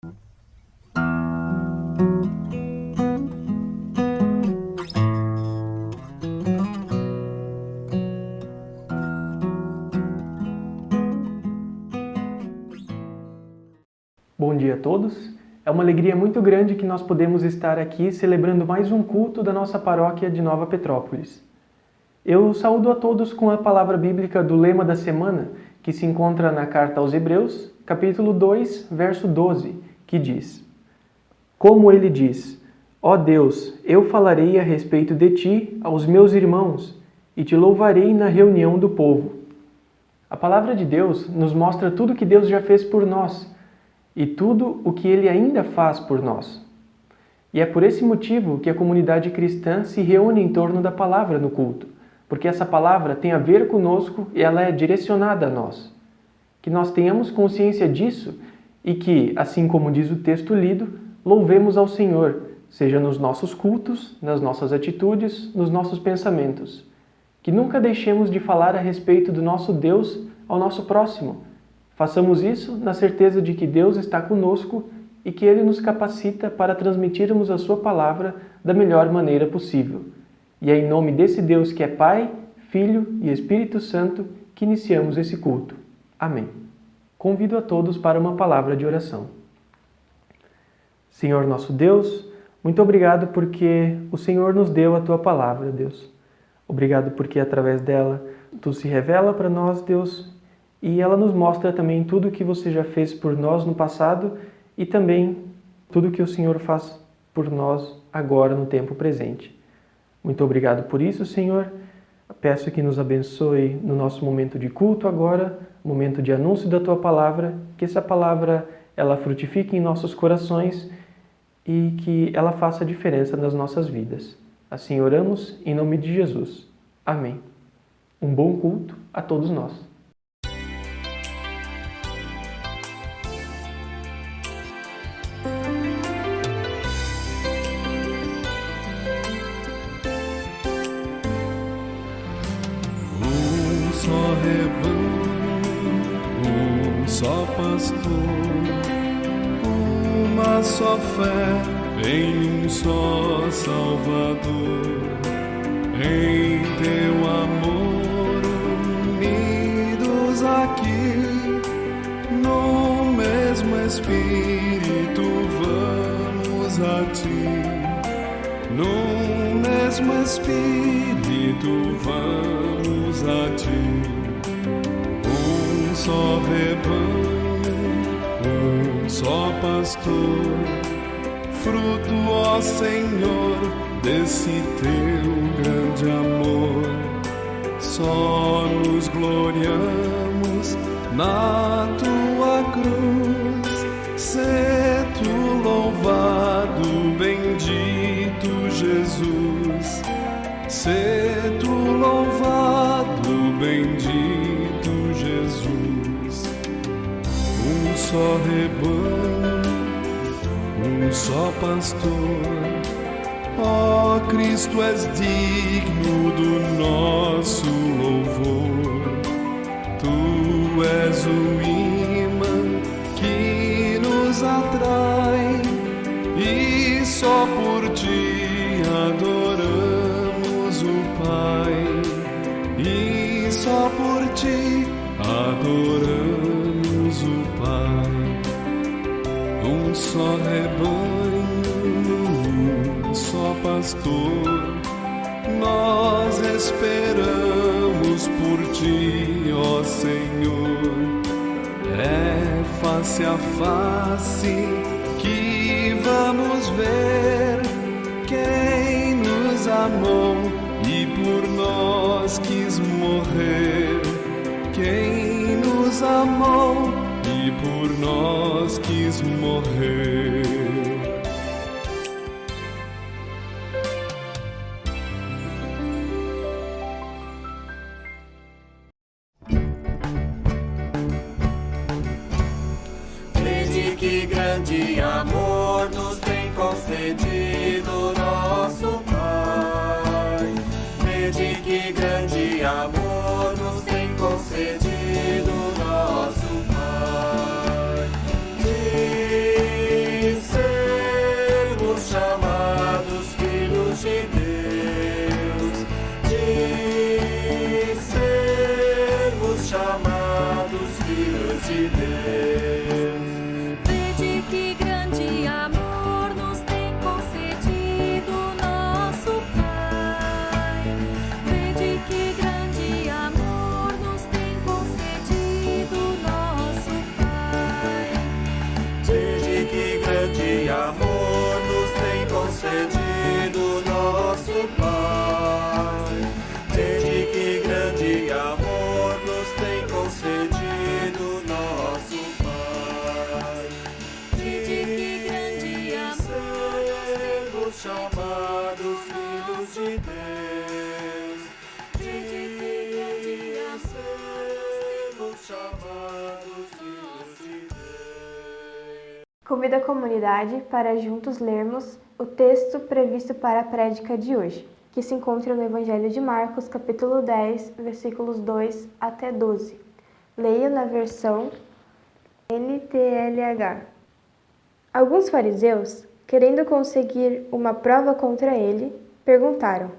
Bom dia a todos. É uma alegria muito grande que nós podemos estar aqui celebrando mais um culto da nossa paróquia de Nova Petrópolis. Eu saúdo a todos com a palavra bíblica do lema da semana, que se encontra na carta aos Hebreus, capítulo 2, verso 12, que diz: Como ele diz: Ó Deus, eu falarei a respeito de ti aos meus irmãos e te louvarei na reunião do povo. A palavra de Deus nos mostra tudo que Deus já fez por nós e tudo o que Ele ainda faz por nós. E é por esse motivo que a comunidade cristã se reúne em torno da palavra no culto, porque essa palavra tem a ver conosco e ela é direcionada a nós. Que nós tenhamos consciência disso e que, assim como diz o texto lido, louvemos ao Senhor, seja nos nossos cultos, nas nossas atitudes, nos nossos pensamentos. Que nunca deixemos de falar a respeito do nosso Deus ao nosso próximo. Façamos isso na certeza de que Deus está conosco e que Ele nos capacita para transmitirmos a Sua palavra da melhor maneira possível. E é em nome desse Deus que é Pai, Filho e Espírito Santo que iniciamos esse culto. Amém. Convido a todos para uma palavra de oração. Senhor nosso Deus, muito obrigado porque o Senhor nos deu a Tua palavra, Deus. Obrigado porque através dela Tu se revela para nós, Deus, e ela nos mostra também tudo o que você já fez por nós no passado e também tudo o que o Senhor faz por nós agora no tempo presente. Muito obrigado por isso, Senhor. Peço que nos abençoe no nosso momento de culto agora, momento de anúncio da Tua palavra, que essa palavra ela frutifique em nossos corações e que ela faça diferença nas nossas vidas. Assim oramos em nome de Jesus. Amém. Um bom culto a todos nós. Só rebanho, só pastor, uma só fé em um só Salvador, em Teu amor unidos aqui, no mesmo Espírito vamos a Ti, no mesmo Espírito vamos a Ti. Um só rebanho, um só pastor, fruto, ó Senhor, desse Teu grande amor. Só nos gloriamos na Tua cruz, sê Tu louvado, bendito Jesus, sê Tu louvado, bendito Jesus. Um só rebanho, um só pastor, ó Cristo, és digno do nosso louvor. Tu és o imã que nos atrai e só por Ti adoramos o Pai, e só por Ti adoramos o Pai. Um só rebanho, um só pastor, nós esperamos por Ti, ó Senhor. É face a face que vamos ver quem nos amou e por nós quis morrer. Quem nos amou e por nós quis morrer. Vede que grande amor nos tem concedido nosso Pai. Vede que grande amor nos tem concedido nosso Pai. chamados filhos de Deus. Sermos chamados filhos de Deus. Convido a comunidade para juntos lermos o texto previsto para a prédica de hoje, que se encontra no Evangelho de Marcos, capítulo 10, versículos 2 até 12. Leio na versão NTLH. Alguns fariseus, querendo conseguir uma prova contra ele, perguntaram: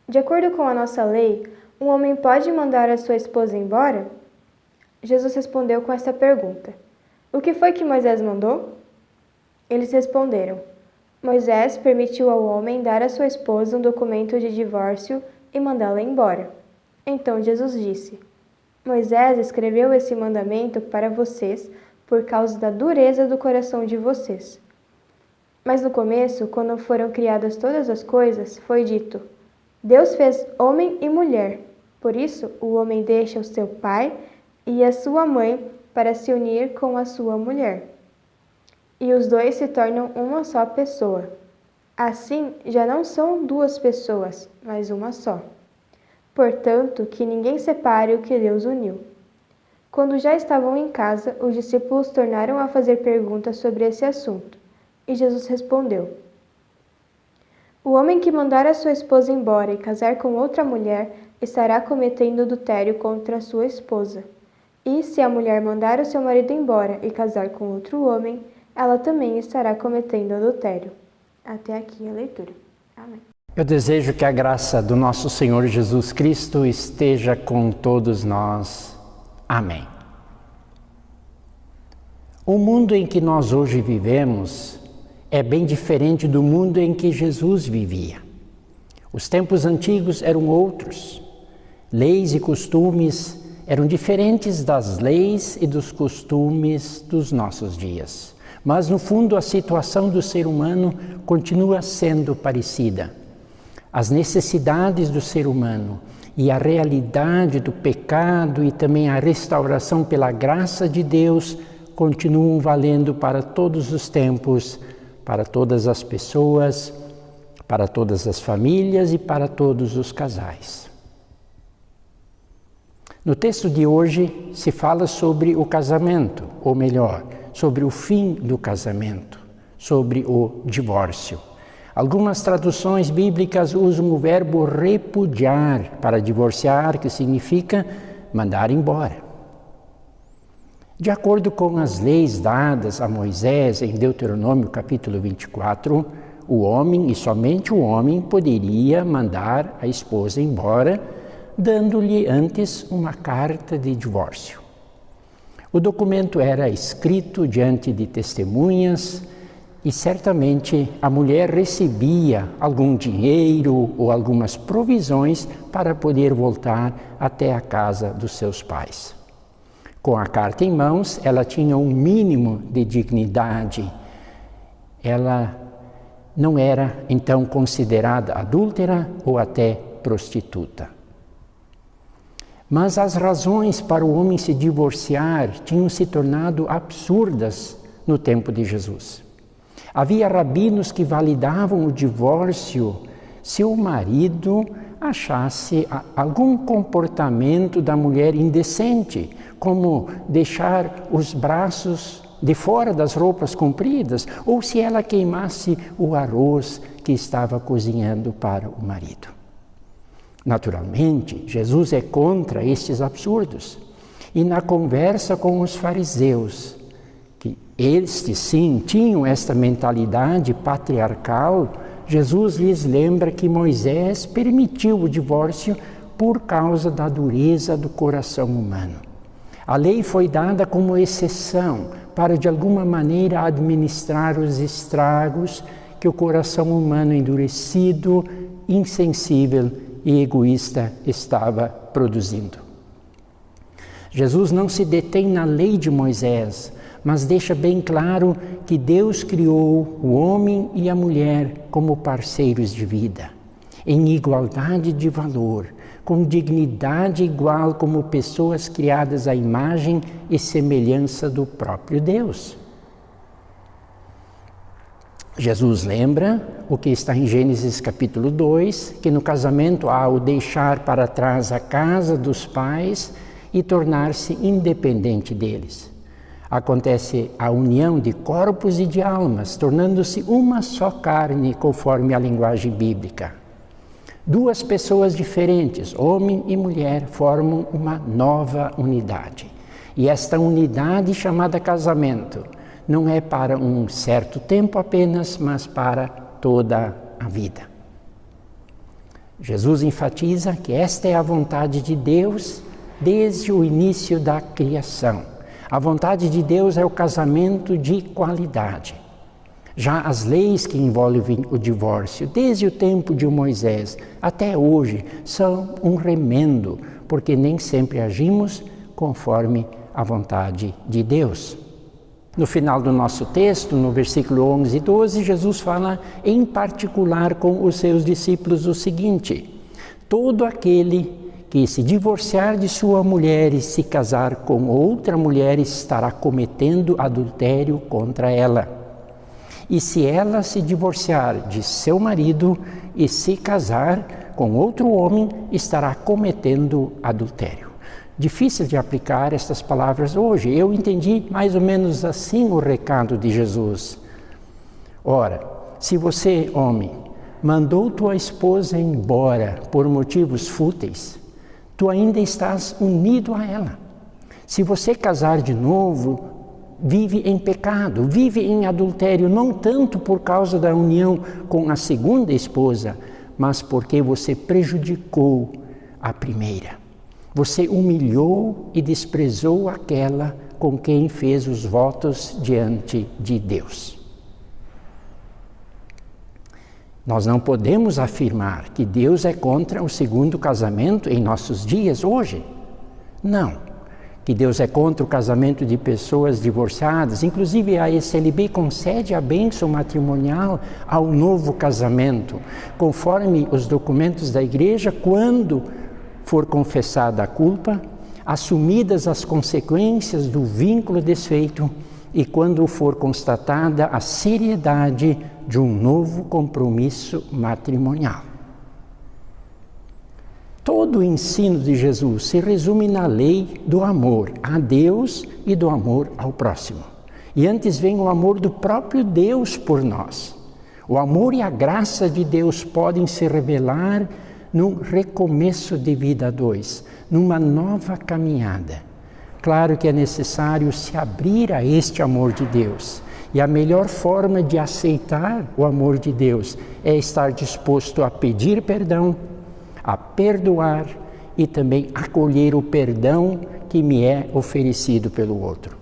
de acordo com a nossa lei, um homem pode mandar a sua esposa embora? Jesus respondeu com esta pergunta: o que foi que Moisés mandou? Eles responderam: Moisés permitiu ao homem dar à sua esposa um documento de divórcio e mandá-la embora. Então Jesus disse: Moisés escreveu esse mandamento para vocês por causa da dureza do coração de vocês. Mas no começo, quando foram criadas todas as coisas, foi dito: Deus fez homem e mulher. Por isso, o homem deixa o seu pai e a sua mãe para se unir com a sua mulher. E os dois se tornam uma só pessoa. Assim, já não são duas pessoas, mas uma só. Portanto, que ninguém separe o que Deus uniu. Quando já estavam em casa, os discípulos tornaram a fazer perguntas sobre esse assunto. E Jesus respondeu: o homem que mandar a sua esposa embora e casar com outra mulher estará cometendo adultério contra a sua esposa. E se a mulher mandar o seu marido embora e casar com outro homem, ela também estará cometendo adultério. Até aqui a leitura. Amém. Eu desejo que a graça do nosso Senhor Jesus Cristo esteja com todos nós. Amém. O mundo em que nós hoje vivemos é bem diferente do mundo em que Jesus vivia. Os tempos antigos eram outros. Leis e costumes eram diferentes das leis e dos costumes dos nossos dias. Mas, no fundo, a situação do ser humano continua sendo parecida. As necessidades do ser humano e a realidade do pecado e também a restauração pela graça de Deus continuam valendo para todos os tempos, para todas as pessoas, para todas as famílias e para todos os casais. No texto de hoje se fala sobre o casamento, ou melhor, sobre o fim do casamento, sobre o divórcio. Algumas traduções bíblicas usam o verbo repudiar para divorciar, que significa mandar embora. De acordo com as leis dadas a Moisés em Deuteronômio capítulo 24, o homem, e somente o homem, poderia mandar a esposa embora, dando-lhe antes uma carta de divórcio. O documento era escrito diante de testemunhas e certamente a mulher recebia algum dinheiro ou algumas provisões para poder voltar até a casa dos seus pais. Com a carta em mãos, ela tinha um mínimo de dignidade. Ela não era, então, considerada adúltera ou até prostituta. Mas as razões para o homem se divorciar tinham se tornado absurdas no tempo de Jesus. Havia rabinos que validavam o divórcio se o marido achasse algum comportamento da mulher indecente, como deixar os braços de fora das roupas compridas, ou se ela queimasse o arroz que estava cozinhando para o marido. Naturalmente, Jesus é contra estes absurdos. E na conversa com os fariseus, que estes sim tinham esta mentalidade patriarcal, Jesus lhes lembra que Moisés permitiu o divórcio por causa da dureza do coração humano. A lei foi dada como exceção para, de alguma maneira, administrar os estragos que o coração humano endurecido, insensível e egoísta estava produzindo. Jesus não se detém na lei de Moisés, mas deixa bem claro que Deus criou o homem e a mulher como parceiros de vida, em igualdade de valor, com dignidade igual como pessoas criadas à imagem e semelhança do próprio Deus. Jesus lembra o que está em Gênesis capítulo 2, que no casamento há o deixar para trás a casa dos pais e tornar-se independente deles. Acontece a união de corpos e de almas, tornando-se uma só carne, conforme a linguagem bíblica. Duas pessoas diferentes, homem e mulher, formam uma nova unidade. E esta unidade, chamada casamento, não é para um certo tempo apenas, mas para toda a vida. Jesus enfatiza que esta é a vontade de Deus desde o início da criação. A vontade de Deus é o casamento de qualidade. Já as leis que envolvem o divórcio, desde o tempo de Moisés até hoje, são um remendo, porque nem sempre agimos conforme a vontade de Deus. No final do nosso texto, no versículo 11 e 12, Jesus fala em particular com os seus discípulos o seguinte: todo aquele que se divorciar de sua mulher e se casar com outra mulher estará cometendo adultério contra ela. E se ela se divorciar de seu marido e se casar com outro homem, estará cometendo adultério. Difícil de aplicar estas palavras hoje. Eu entendi mais ou menos assim o recado de Jesus. Ora, se você, homem, mandou tua esposa embora por motivos fúteis, tu ainda estás unido a ela. Se você casar de novo, vive em pecado, vive em adultério, não tanto por causa da união com a segunda esposa, mas porque você prejudicou a primeira. Você humilhou e desprezou aquela com quem fez os votos diante de Deus. Nós não podemos afirmar que Deus é contra o segundo casamento em nossos dias hoje. Não. Que Deus é contra o casamento de pessoas divorciadas. Inclusive a ECLB concede a bênção matrimonial ao novo casamento, conforme os documentos da igreja, quando for confessada a culpa, assumidas as consequências do vínculo desfeito e quando for constatada a seriedade de um novo compromisso matrimonial. Todo o ensino de Jesus se resume na lei do amor a Deus e do amor ao próximo. E antes vem o amor do próprio Deus por nós. O amor e a graça de Deus podem se revelar num recomeço de vida a dois, numa nova caminhada. Claro que é necessário se abrir a este amor de Deus. E a melhor forma de aceitar o amor de Deus é estar disposto a pedir perdão, a perdoar e também acolher o perdão que me é oferecido pelo outro.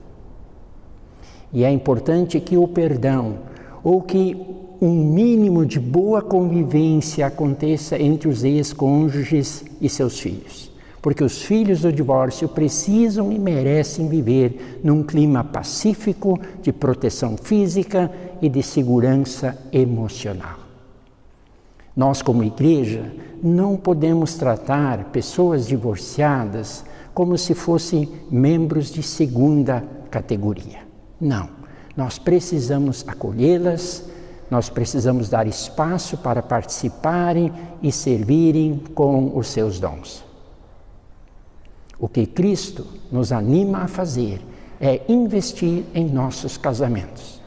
E é importante que o perdão, ou que um mínimo de boa convivência aconteça entre os ex-cônjuges e seus filhos. Porque os filhos do divórcio precisam e merecem viver num clima pacífico, de proteção física e de segurança emocional. Nós, como igreja, não podemos tratar pessoas divorciadas como se fossem membros de segunda categoria. Não, nós precisamos acolhê-las, nós precisamos dar espaço para participarem e servirem com os seus dons. O que Cristo nos anima a fazer é investir em nossos casamentos,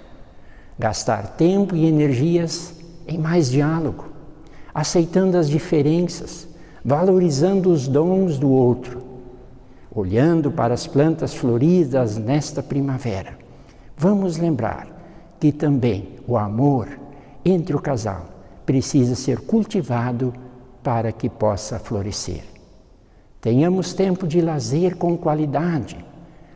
gastar tempo e energias em mais diálogo, aceitando as diferenças, valorizando os dons do outro, olhando para as plantas floridas nesta primavera. Vamos lembrar que também o amor entre o casal precisa ser cultivado para que possa florescer. Tenhamos tempo de lazer com qualidade.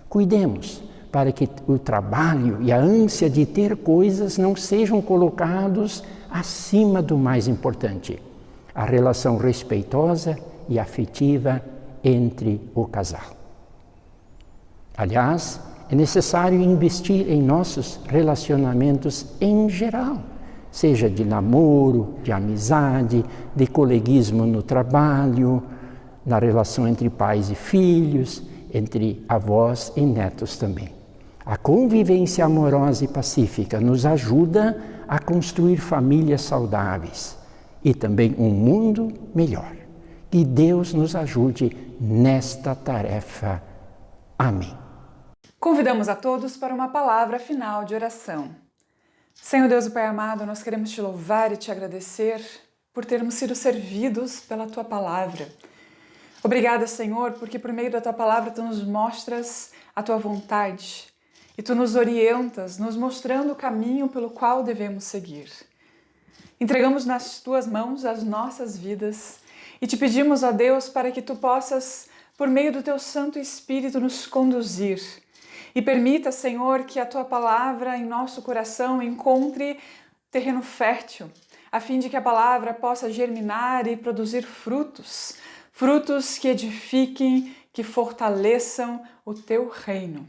Cuidemos para que o trabalho e a ânsia de ter coisas não sejam colocados acima do mais importante, a relação respeitosa e afetiva entre o casal. Aliás, é necessário investir em nossos relacionamentos em geral, seja de namoro, de amizade, de coleguismo no trabalho, na relação entre pais e filhos, entre avós e netos também. A convivência amorosa e pacífica nos ajuda a construir famílias saudáveis e também um mundo melhor. Que Deus nos ajude nesta tarefa. Amém. Convidamos a todos para uma palavra final de oração. Senhor Deus e Pai amado, nós queremos te louvar e te agradecer por termos sido servidos pela Tua Palavra. Obrigada, Senhor, porque por meio da Tua Palavra Tu nos mostras a Tua vontade e Tu nos orientas, nos mostrando o caminho pelo qual devemos seguir. Entregamos nas Tuas mãos as nossas vidas e te pedimos, ó Deus, para que Tu possas, por meio do Teu Santo Espírito, nos conduzir. E permita, Senhor, que a Tua Palavra em nosso coração encontre terreno fértil, a fim de que a Palavra possa germinar e produzir frutos, frutos que edifiquem, que fortaleçam o Teu reino.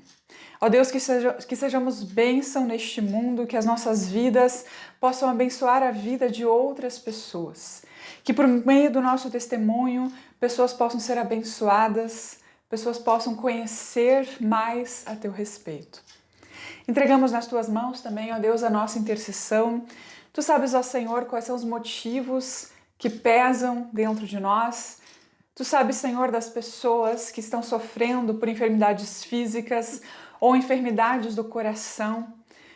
Ó Deus, que sejamos bênção neste mundo, que as nossas vidas possam abençoar a vida de outras pessoas, que por meio do nosso testemunho, pessoas possam ser abençoadas, pessoas possam conhecer mais a Teu respeito. Entregamos nas Tuas mãos também, ó Deus, a nossa intercessão. Tu sabes, ó Senhor, quais são os motivos que pesam dentro de nós. Tu sabes, Senhor, das pessoas que estão sofrendo por enfermidades físicas ou enfermidades do coração.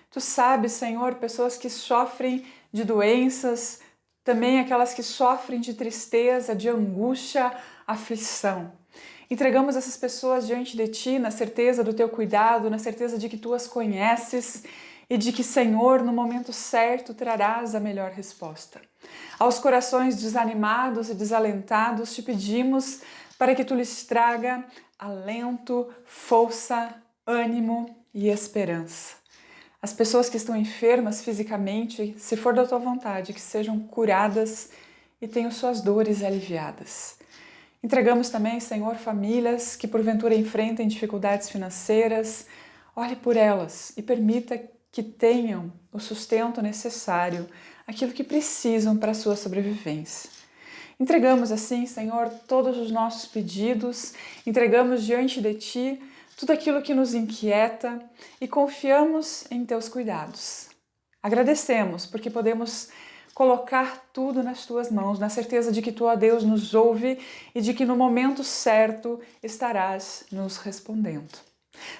Tu sabes, Senhor, pessoas que sofrem de doenças, também aquelas que sofrem de tristeza, de angústia, aflição. Entregamos essas pessoas diante de Ti, na certeza do Teu cuidado, na certeza de que Tu as conheces e de que, Senhor, no momento certo trarás a melhor resposta. Aos corações desanimados e desalentados, Te pedimos para que Tu lhes traga alento, força, ânimo e esperança. As pessoas que estão enfermas fisicamente, se for da Tua vontade, que sejam curadas e tenham suas dores aliviadas. Entregamos também, Senhor, famílias que porventura enfrentem dificuldades financeiras. Olhe por elas e permita que tenham o sustento necessário, aquilo que precisam para a sua sobrevivência. Entregamos assim, Senhor, todos os nossos pedidos, entregamos diante de Ti tudo aquilo que nos inquieta e confiamos em Teus cuidados. Agradecemos porque podemos colocar tudo nas Tuas mãos, na certeza de que Tu, ó Deus, nos ouve e de que no momento certo estarás nos respondendo.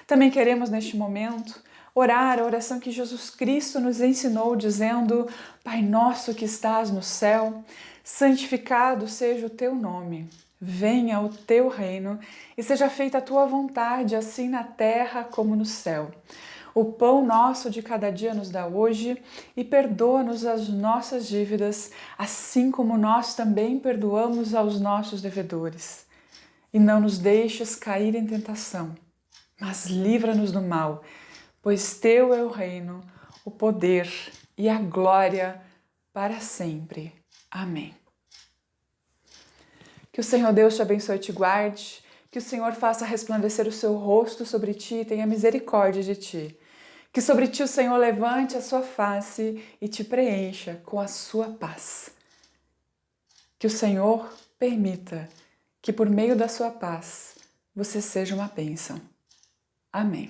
Também queremos neste momento orar a oração que Jesus Cristo nos ensinou, dizendo: Pai nosso que estás no céu, santificado seja o Teu nome. Venha o Teu reino e seja feita a Tua vontade, assim na terra como no céu. O pão nosso de cada dia nos dá hoje e perdoa-nos as nossas dívidas, assim como nós também perdoamos aos nossos devedores. E não nos deixes cair em tentação, mas livra-nos do mal, pois Teu é o reino, o poder e a glória para sempre. Amém. Que o Senhor Deus te abençoe e te guarde, que o Senhor faça resplandecer o seu rosto sobre ti e tenha misericórdia de ti. Que sobre ti o Senhor levante a sua face e te preencha com a sua paz. Que o Senhor permita que por meio da sua paz você seja uma bênção. Amém.